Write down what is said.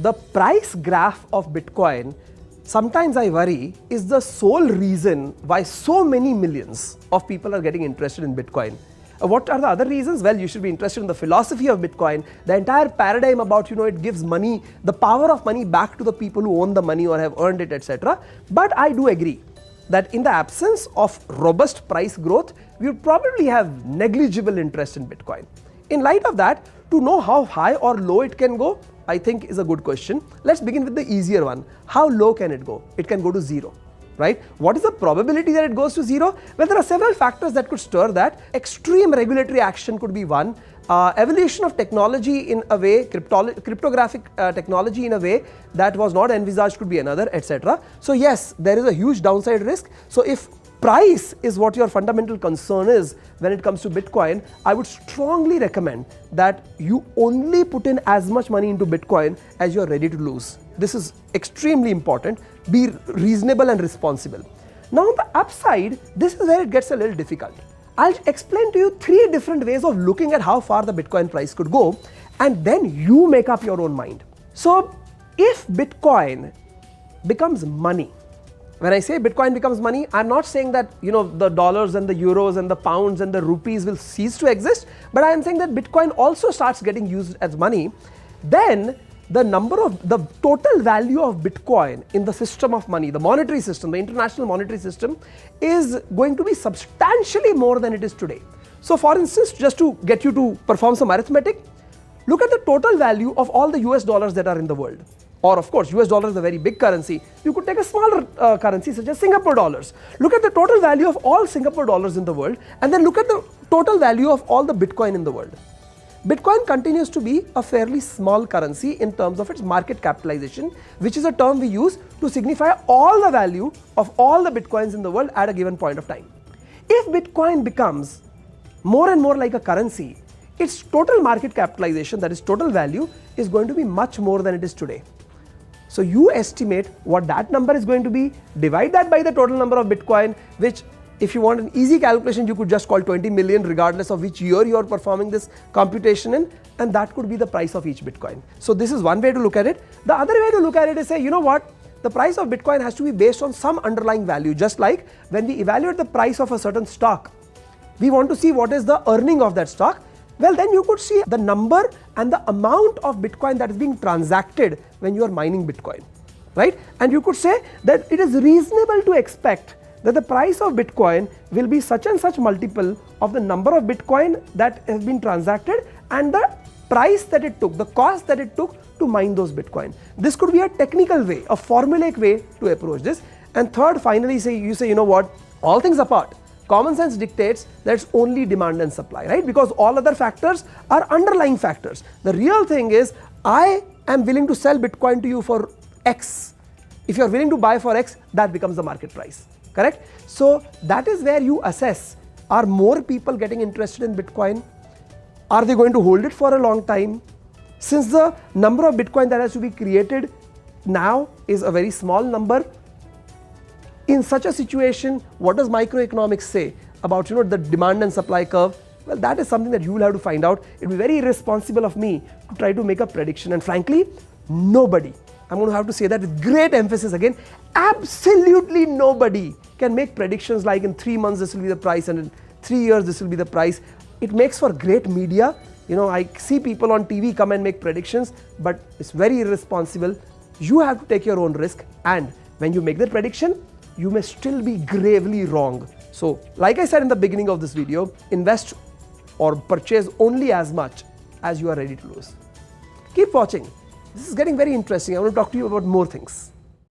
the price graph of Bitcoin, sometimes I worry, is the sole reason why so many millions of people are getting interested in Bitcoin. What are the other reasons? Well, you should be interested in the philosophy of Bitcoin, the entire paradigm about, it gives money, the power of money back to the people who own the money or have earned it, etc. But I do agree that in the absence of robust price growth, we would probably have negligible interest in Bitcoin. In light of that, to know how high or low it can go, I think is a good question. Let's begin with the easier one. How low can it go? It can go to zero, right? What is the probability that it goes to zero? Well, there are several factors that could stir that. Extreme regulatory action could be one. Evolution of technology in a way, cryptographic technology in a way that was not envisaged could be another, etc. So yes, there is a huge downside risk. So if price is what your fundamental concern is when it comes to Bitcoin, I would strongly recommend that you only put in as much money into Bitcoin as you are ready to lose. This is extremely important. Be reasonable and responsible. Now on the upside, this is where it gets a little difficult. I'll explain to you 3 different ways of looking at how far the Bitcoin price could go, and then you make up your own mind. So if Bitcoin becomes money, when I say Bitcoin becomes money, I'm not saying that the dollars and the euros and the pounds and the rupees will cease to exist, but I am saying that Bitcoin also starts getting used as money. Then the total value of Bitcoin in the system of money, the monetary system, the international monetary system, is going to be substantially more than it is today. So for instance, just to get you to perform some arithmetic, look at the total value of all the US dollars that are in the world. Or of course, US dollar is a very big currency. You could take a smaller currency such as Singapore dollars. Look at the total value of all Singapore dollars in the world, and then look at the total value of all the Bitcoin in the world. Bitcoin continues to be a fairly small currency in terms of its market capitalization, which is a term we use to signify all the value of all the Bitcoins in the world at a given point of time. If Bitcoin becomes more and more like a currency, its total market capitalization, that is total value, is going to be much more than it is today. So you estimate what that number is going to be, divide that by the total number of Bitcoin, which if you want an easy calculation, you could just call 20 million regardless of which year you are performing this computation in, and that could be the price of each Bitcoin. So this is one way to look at it. The other way to look at it is say, you know what, the price of Bitcoin has to be based on some underlying value. Just like when we evaluate the price of a certain stock, we want to see what is the earning of that stock. Well, then you could see the number and the amount of Bitcoin that is being transacted when you are mining Bitcoin, right? And you could say that it is reasonable to expect that the price of Bitcoin will be such and such multiple of the number of Bitcoin that has been transacted and the price that it took, the cost that it took to mine those Bitcoin. This could be a technical way, a formulaic way to approach this. And third, finally, you say, you know what, all things apart, common sense dictates that it's only demand and supply, right? Because all other factors are underlying factors. The real thing is, I am willing to sell Bitcoin to you for X. If you are willing to buy for X, that becomes the market price, correct? So that is where you assess, are more people getting interested in Bitcoin? Are they going to hold it for a long time? Since the number of Bitcoin that has to be created now is a very small number, in such a situation, what does microeconomics say about the demand and supply curve? Well, that is something that you will have to find out. It will be very irresponsible of me to try to make a prediction, and frankly, nobody, I'm going to have to say that with great emphasis again, absolutely nobody can make predictions like in 3 months this will be the price and in 3 years this will be the price. It makes for great media. I see people on TV come and make predictions, but it's very irresponsible. You have to take your own risk, and when you make the prediction, you may still be gravely wrong. So, like I said in the beginning of this video, invest or purchase only as much as you are ready to lose. Keep watching. This is getting very interesting. I want to talk to you about more things.